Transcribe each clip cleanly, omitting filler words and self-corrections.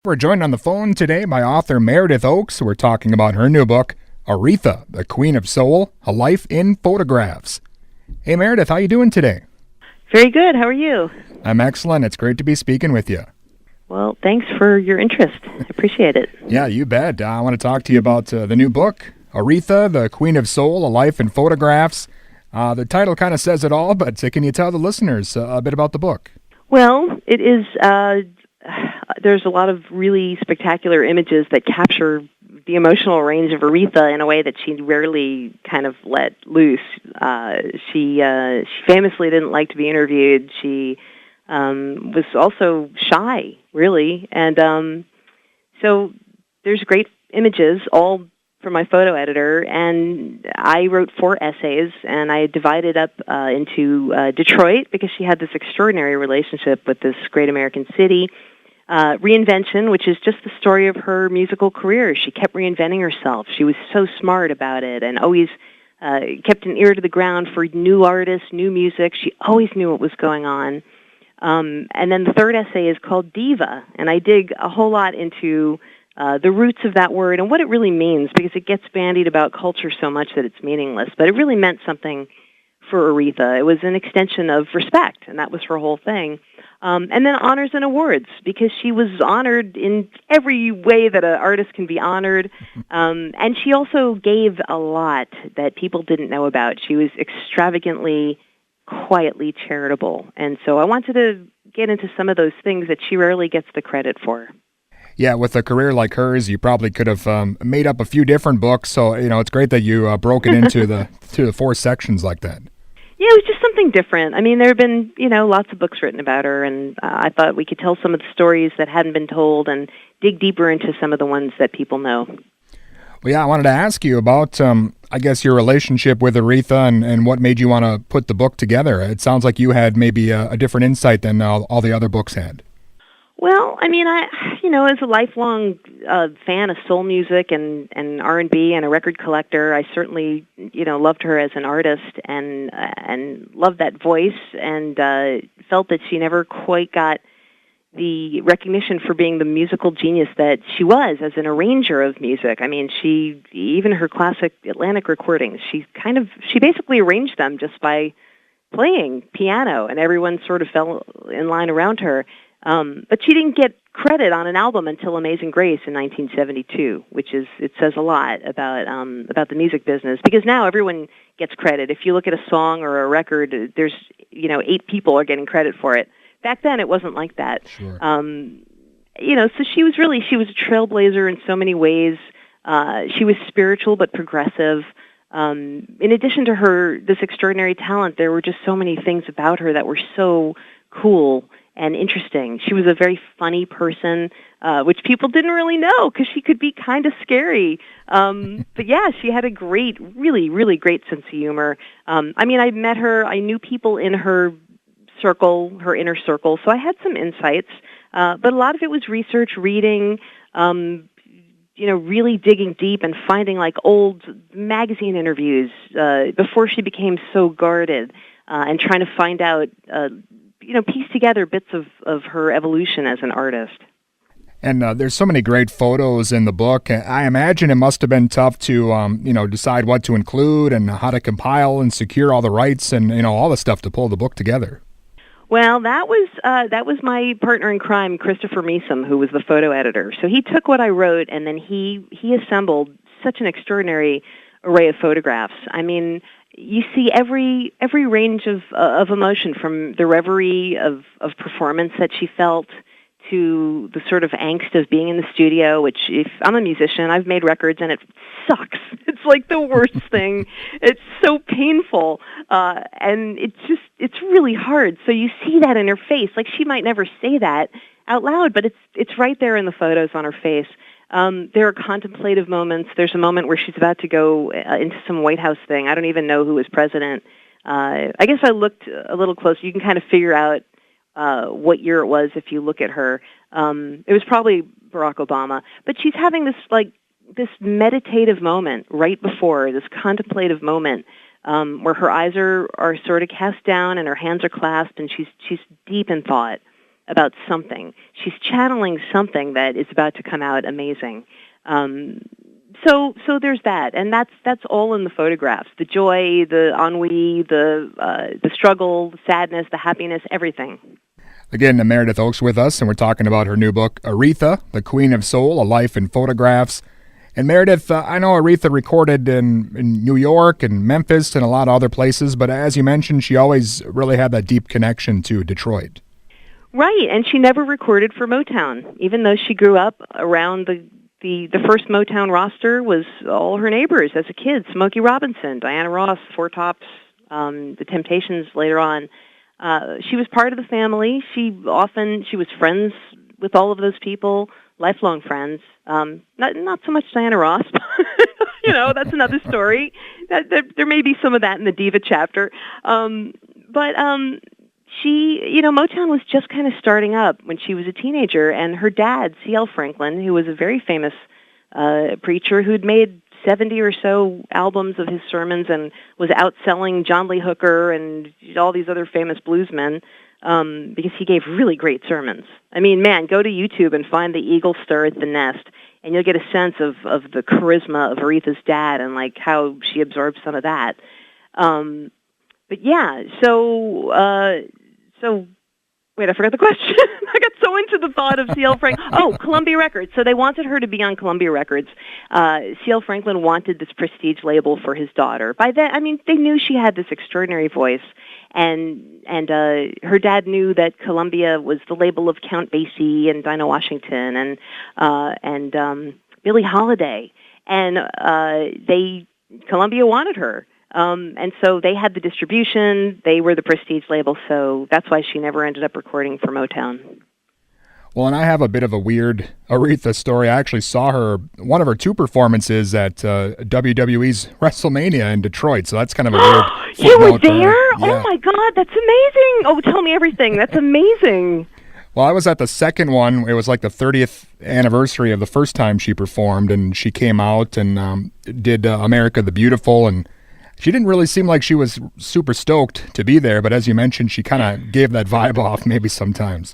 We're joined on the phone today by author Meredith Ochs. We're talking about her new book, Aretha, the Queen of Soul, A Life in Photographs. Hey Meredith, how you doing today? Very good. How are you? I'm excellent. It's great to be speaking with you. Well, thanks for your interest. I appreciate it. Yeah, you bet. I want to talk to you about the new book, Aretha, the Queen of Soul, A Life in Photographs. The title kind of says it all, but can you tell the listeners a bit about the book? Well, it is. There's a lot of really spectacular images that capture the emotional range of Aretha in a way that she rarely kind of let loose. She famously didn't like to be interviewed. She was also shy, really, and so there's great images, all from my photo editor, and I wrote 4 essays, and I divided up into Detroit, because she had this extraordinary relationship with this great American city. Reinvention, which is just the story of her musical career. She kept reinventing herself. She was so smart about it and always kept an ear to the ground for new artists, new music. She always knew what was going on. And then the 3rd essay is called Diva, and I dig a whole lot into the roots of that word and what it really means, because it gets bandied about culture so much that it's meaningless. But it really meant something for Aretha. It was an extension of respect, and that was her whole thing. And then honors and awards, because she was honored in every way that an artist can be honored. And she also gave a lot that people didn't know about. She was extravagantly, quietly charitable. And so I wanted to get into some of those things that she rarely gets the credit for. Yeah, with a career like hers, you probably could have made up a few different books. So, it's great that you broke it into the 4 sections like that. Yeah, it was just something different. I mean, there have been, lots of books written about her, and I thought we could tell some of the stories that hadn't been told and dig deeper into some of the ones that people know. Well, yeah, I wanted to ask you about, I guess, your relationship with Aretha and what made you want to put the book together. It sounds like you had maybe a different insight than all the other books had. Well, I mean, as a lifelong fan of soul music and R&B and a record collector, I certainly, loved her as an artist and loved that voice, and felt that she never quite got the recognition for being the musical genius that she was as an arranger of music. I mean, even her classic Atlantic recordings, she basically arranged them just by playing piano, and everyone sort of fell in line around her. But she didn't get credit on an album until Amazing Grace in 1972, it says a lot about the music business, because now everyone gets credit. If you look at a song or a record, there's 8 people are getting credit for it. Back then, it wasn't like that. Sure. So she was a trailblazer in so many ways. She was spiritual but progressive. In addition to this extraordinary talent, there were just so many things about her that were so cool and interesting. She was a very funny person, which people didn't really know, because she could be kind of scary. But yeah, she had a really, really great sense of humor. I met her, I knew people in her inner circle, so I had some insights. But a lot of it was research, reading, really digging deep and finding like old magazine interviews before she became so guarded, and trying to find out piece together bits of her evolution as an artist. And there's so many great photos in the book. I imagine it must have been tough to, decide what to include and how to compile and secure all the rights and, all the stuff to pull the book together. Well, that was my partner in crime, Christopher Meesom, who was the photo editor. So he took what I wrote, and then he assembled such an extraordinary array of photographs. I mean, you see every range of emotion, from the reverie of performance that she felt to the sort of angst of being in the studio, which, if I'm a musician, I've made records and it sucks. It's like the worst thing. It's so painful. And it's really hard. So you see that in her face. Like, she might never say that out loud, but it's right there in the photos on her face. There are contemplative moments. There's a moment where she's about to go into some White House thing. I don't even know who was president. I guess I looked a little closer. You can kind of figure out what year it was if you look at her. It was probably Barack Obama. But she's having this meditative moment right before, this contemplative moment, where her eyes are sort of cast down and her hands are clasped, and she's deep in thought. something. She's channeling something that is about to come out amazing. So there's that, and that's all in the photographs. The joy, the ennui, the struggle, the sadness, the happiness, everything. Again, Meredith Ochs with us, and we're talking about her new book, Aretha, The Queen of Soul, A Life in Photographs. And Meredith, I know Aretha recorded in New York and Memphis and a lot of other places, but as you mentioned, she always really had that deep connection to Detroit. Right, and she never recorded for Motown, even though she grew up around the first Motown roster was all her neighbors as a kid: Smokey Robinson, Diana Ross, Four Tops, the Temptations later on. She was part of the family. She was friends with all of those people, lifelong friends. Not so much Diana Ross. That's another story. There may be some of that in the Diva chapter. But Motown was just kind of starting up when she was a teenager, and her dad, C.L. Franklin, who was a very famous preacher who'd made 70 or so albums of his sermons and was outselling John Lee Hooker and all these other famous bluesmen, because he gave really great sermons. I mean, man, go to YouTube and find the eagle stir at the nest, and you'll get a sense of the charisma of Aretha's dad and like how she absorbed some of that. But yeah, so wait, I forgot the question. I got so into the thought of C.L. Franklin. Oh, Columbia Records. So they wanted her to be on Columbia Records. C.L. Franklin wanted this prestige label for his daughter. By then, I mean, they knew she had this extraordinary voice, and her dad knew that Columbia was the label of Count Basie and Dinah Washington and Billie Holiday, and Columbia wanted her. And so they had the distribution, they were the prestige label, so that's why she never ended up recording for Motown. Well, and I have a bit of a weird Aretha story. I actually saw one of her two performances at WWE's WrestleMania in Detroit, so that's kind of a weird You were there? Yeah. Oh my God, that's amazing! Oh, tell me everything, that's amazing! Well, I was at the second one. It was like the 30th anniversary of the first time she performed, and she came out and did America the Beautiful, and she didn't really seem like she was super stoked to be there, but as you mentioned, she kind of gave that vibe off maybe sometimes.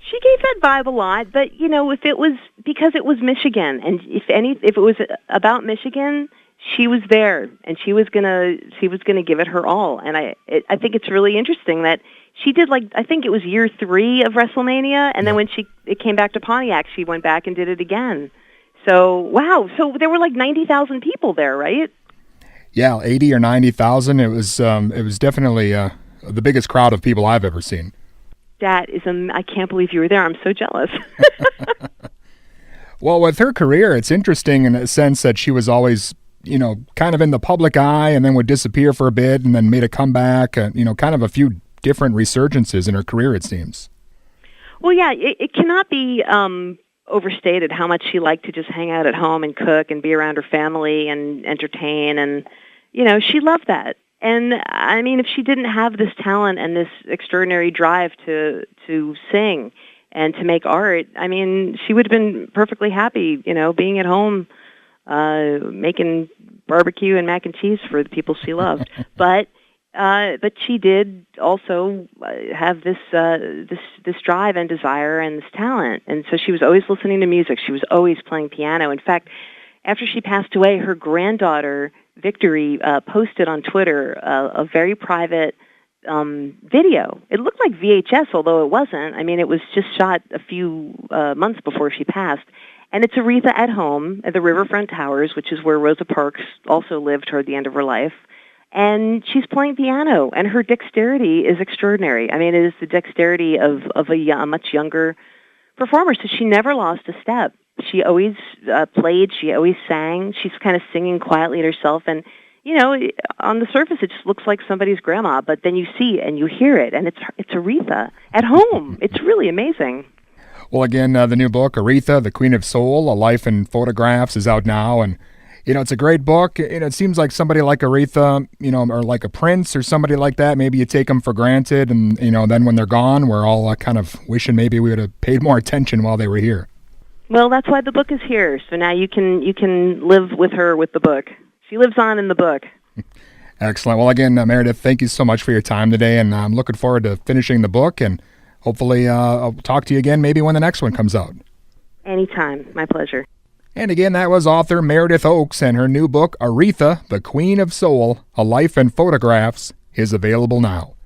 She gave that vibe a lot, but if it was because it was Michigan, and if it was about Michigan, she was there, and she was gonna give it her all. And I think it's really interesting that she did, like, I think it was year 3 of WrestleMania, and then when it came back to Pontiac, she went back and did it again. So wow, so there were like 90,000 people there, right? Yeah, 80 or 90,000. It was definitely the biggest crowd of people I've ever seen. That is, I can't believe you were there. I'm so jealous. Well, with her career, it's interesting in a sense that she was always, kind of in the public eye and then would disappear for a bit and then made a comeback, kind of a few different resurgences in her career, it seems. Well, yeah, it cannot be overstated how much she liked to just hang out at home and cook and be around her family and entertain, and she loved that. And I mean, if she didn't have this talent and this extraordinary drive to sing and to make art, I mean, she would have been perfectly happy, being at home making barbecue and mac and cheese for the people she loved. But she did also have this drive and desire and this talent, and so she was always listening to music. She was always playing piano. In fact, after she passed away, her granddaughter Victory posted on Twitter a very private video. It looked like VHS, although it wasn't. I mean, it was just shot a few months before she passed. And it's Aretha at home at the Riverfront Towers, which is where Rosa Parks also lived toward the end of her life. And she's playing piano, and her dexterity is extraordinary. I mean, it is the dexterity of a much younger performer, so she never lost a step. She always played, she always sang. She's kind of singing quietly to herself, and, on the surface it just looks like somebody's grandma, but then you see and you hear it, and it's Aretha at home. It's really amazing. Well, again, the new book, Aretha, The Queen of Soul, A Life in Photographs, is out now, and it's a great book. It seems like somebody like Aretha, or like a Prince or somebody like that, maybe you take them for granted, and, then when they're gone, we're all kind of wishing maybe we would have paid more attention while they were here. Well, that's why the book is here. So now you can live with her with the book. She lives on in the book. Excellent. Well, again, Meredith, thank you so much for your time today, and I'm looking forward to finishing the book, and hopefully I'll talk to you again maybe when the next one comes out. Anytime. My pleasure. And again, that was author Meredith Ochs, and her new book, Aretha, the Queen of Soul, A Life in Photographs, is available now.